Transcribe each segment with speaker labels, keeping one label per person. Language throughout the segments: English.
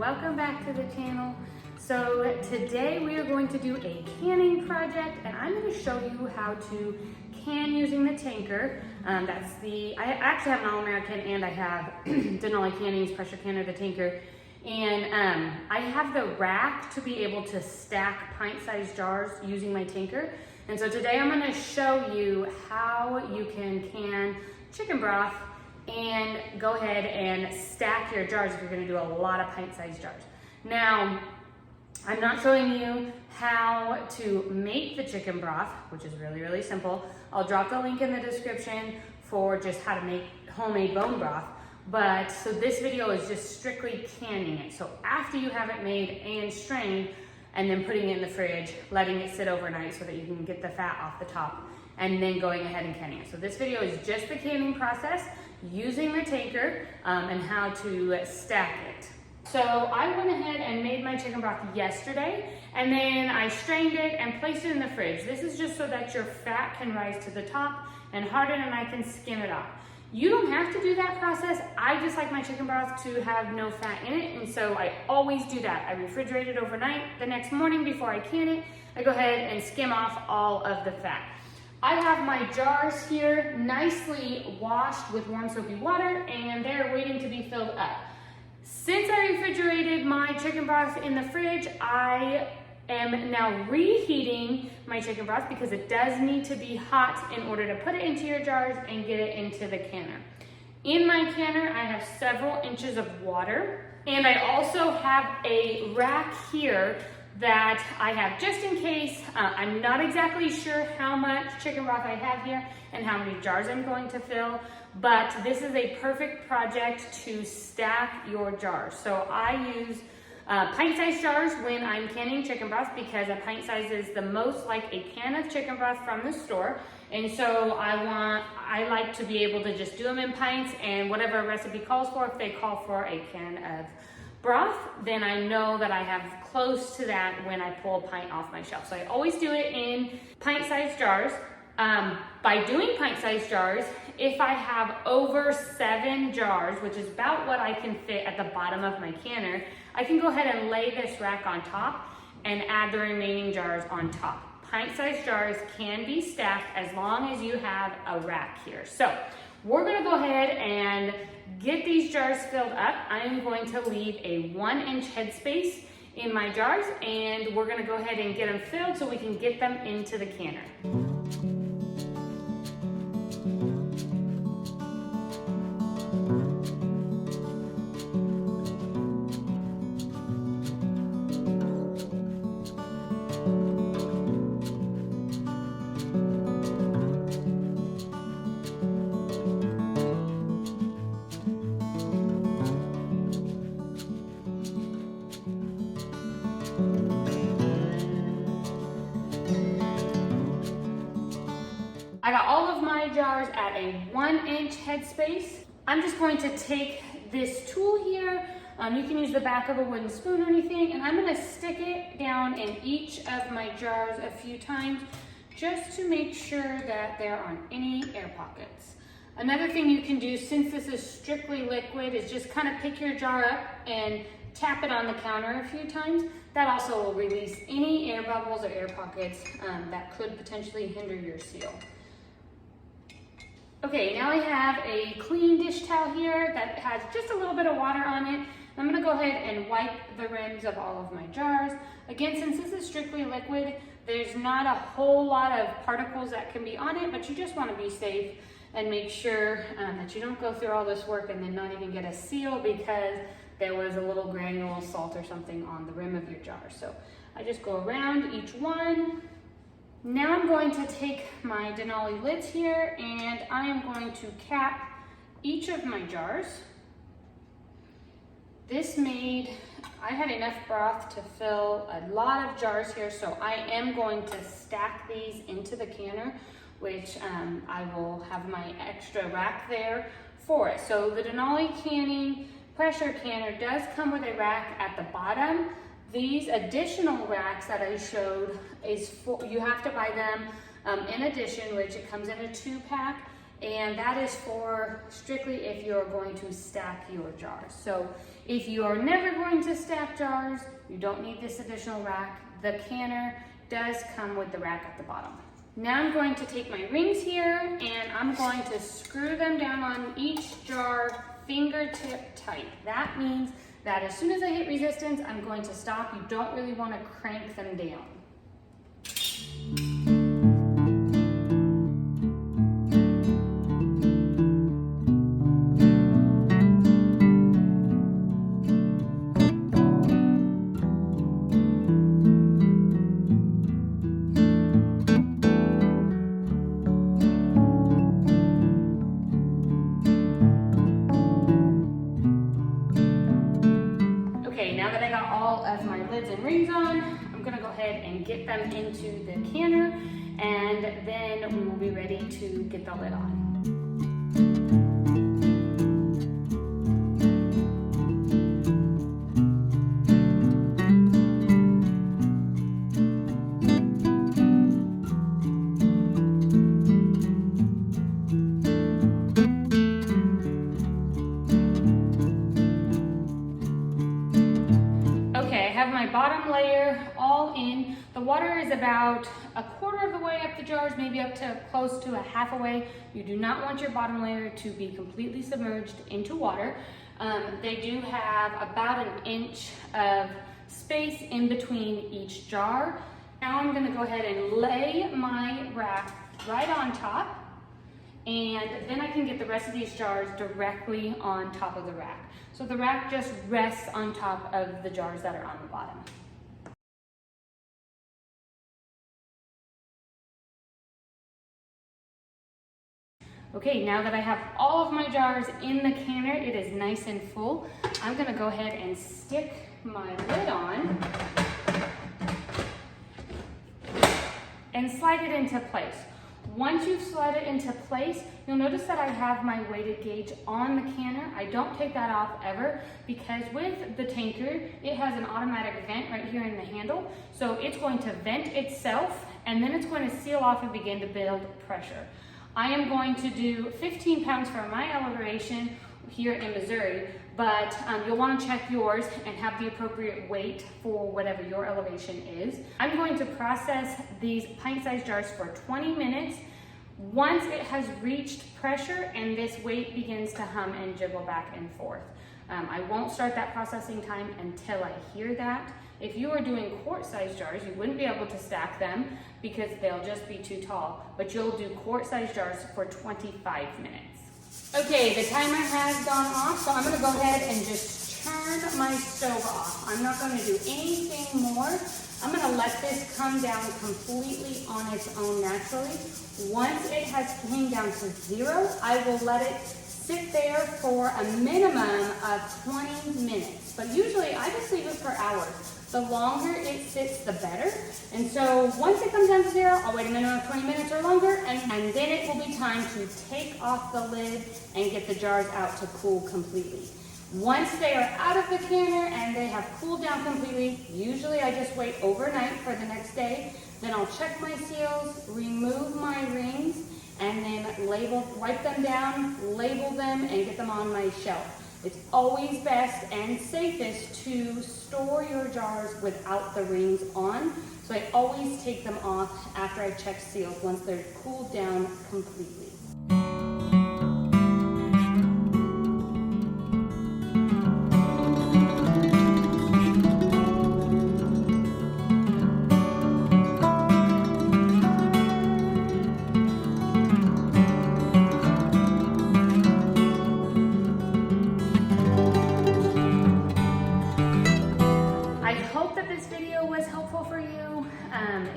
Speaker 1: welcome back to the channel. So today we are going to do a canning project, and I'm going to show you how to can using the tanker. I actually have an All-American and I have Denali Canning's pressure canner, the tanker. And I have the rack to be able to stack pint-sized jars using my tanker. And so today I'm going to show you how you can chicken broth and go ahead and stack your jars if you're going to do a lot of pint-sized jars. Now, I'm not showing you how to make the chicken broth, which is really, really simple. I'll drop the link in the description for just how to make homemade bone broth. But so this video is just strictly canning it. So after you have it made and strained, and then putting it in the fridge, letting it sit overnight so that you can get the fat off the top, and then going ahead and canning it. So this video is just the canning process, using the tanker, and how to stack it. So I went ahead and made my chicken broth yesterday, and then I strained it and placed it in the fridge. This is just so that your fat can rise to the top and harden, and I can skim it off. You don't have to do that process. I just like my chicken broth to have no fat in it, and so I always do that. I refrigerate it overnight. The next morning before I can it, I go ahead and skim off all of the fat. I have my jars here nicely washed with warm soapy water, and they're waiting to be filled up. Since I refrigerated my chicken broth in the fridge, I am now reheating my chicken broth because it does need to be hot in order to put it into your jars and get it into the canner. In my canner, I have several inches of water, and I also have a rack here that I have just in case. I'm not exactly sure how much chicken broth I have here and how many jars I'm going to fill, but this is a perfect project to stack your jars. So I use pint-sized jars when I'm canning chicken broth because a pint size is the most like a can of chicken broth from the store. And so I like to be able to just do them in pints, and whatever a recipe calls for, if they call for a can of broth, then I know that I have close to that when I pull a pint off my shelf. So I always do it in pint-sized jars. By doing pint-sized jars, if I have over 7 jars, which is about what I can fit at the bottom of my canner, I can go ahead and lay this rack on top and add the remaining jars on top. Pint-sized jars can be stacked as long as you have a rack here. So we're gonna go ahead and get these jars filled up. I am going to leave a 1-inch headspace in my jars, and we're gonna go ahead and get them filled so we can get them into the canner. I got all of my jars at a 1-inch headspace. I'm just going to take this tool here. You can use the back of a wooden spoon or anything, and I'm gonna stick it down in each of my jars a few times just to make sure that there aren't any air pockets. Another thing you can do, since this is strictly liquid, is just kind of pick your jar up and tap it on the counter a few times. That also will release any air bubbles or air pockets that could potentially hinder your seal. Okay, now I have a clean dish towel here that has just a little bit of water on it. I'm gonna go ahead and wipe the rims of all of my jars. Again, since this is strictly liquid, there's not a whole lot of particles that can be on it, but you just wanna be safe and make sure that you don't go through all this work and then not even get a seal because there was a little granule of salt or something on the rim of your jar. So I just go around each one. Now I'm going to take my Denali lids here, and I am going to cap each of my jars. I had enough broth to fill a lot of jars here, so I am going to stack these into the canner, which I will have my extra rack there for it. So the Denali Canning pressure canner does come with a rack at the bottom. These additional racks that I showed you have to buy them in addition, which it comes in a 2-pack, and that is for strictly if you're going to stack your jars. So if you are never going to stack jars, you don't need this additional rack. The canner does come with the rack at the bottom. Now I'm going to take my rings here and I'm going to screw them down on each jar fingertip tight. That means that as soon as I hit resistance, I'm going to stop. You don't really want to crank them down. Now that I got all of my lids and rings on, I'm gonna go ahead and get them into the canner, and then we will be ready to get the lid on. My bottom layer all in. The water is about a quarter of the way up the jars, maybe up to close to a half a way. You do not want your bottom layer to be completely submerged into water. They do have about 1 inch of space in between each jar. Now I'm going to go ahead and lay my rack right on top, and then I can get the rest of these jars directly on top of the rack. So the rack just rests on top of the jars that are on the bottom. Okay, now that I have all of my jars in the canner, it is nice and full. I'm gonna go ahead and stick my lid on and slide it into place. Once you've slid it into place, you'll notice that I have my weighted gauge on the canner. I don't take that off ever because with the tanker, it has an automatic vent right here in the handle. So it's going to vent itself and then it's going to seal off and begin to build pressure. I am going to do 15 pounds for my elevation here in Missouri, but you'll want to check yours and have the appropriate weight for whatever your elevation is. I'm going to process these pint-sized jars for 20 minutes. Once it has reached pressure and this weight begins to hum and jiggle back and forth. I won't start that processing time until I hear that. If you are doing quart-sized jars, you wouldn't be able to stack them because they'll just be too tall, but you'll do quart-sized jars for 25 minutes. Okay, the timer has gone off, so I'm gonna go ahead and just turn my stove off. I'm not gonna do anything more. I'm gonna let this come down completely on its own naturally. Once it has came down to 0, I will let it sit there for a minimum of 20 minutes. But usually I just leave it for hours. The longer it sits, the better. And so once it comes down to 0, I'll wait a minimum of 20 minutes or longer, and then it will be time to take off the lid and get the jars out to cool completely. Once they are out of the canner and they have cooled down completely, usually I just wait overnight for the next day. Then I'll check my seals, remove my rings, and then wipe them down, label them, and get them on my shelf. It's always best and safest to store your jars without the rings on. So I always take them off after I check seals once they're cooled down completely.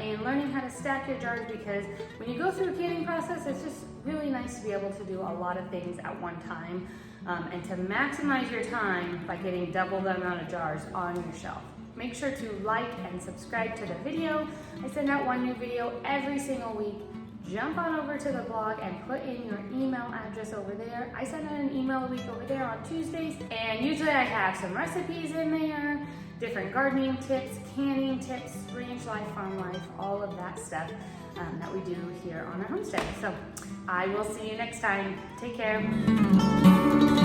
Speaker 1: And learning how to stack your jars, because when you go through a canning process, it's just really nice to be able to do a lot of things at one time and to maximize your time by getting double the amount of jars on your shelf. Make sure to like and subscribe to the video. I send out one new video every single week. Jump on over to the blog and put in your email address over there. I send out an email a week over there on Tuesdays, and usually I have some recipes in there, different gardening tips, canning tips, ranch life, farm life, all of that that stuff that we do here on our homestead. So I will see you next time. Take care.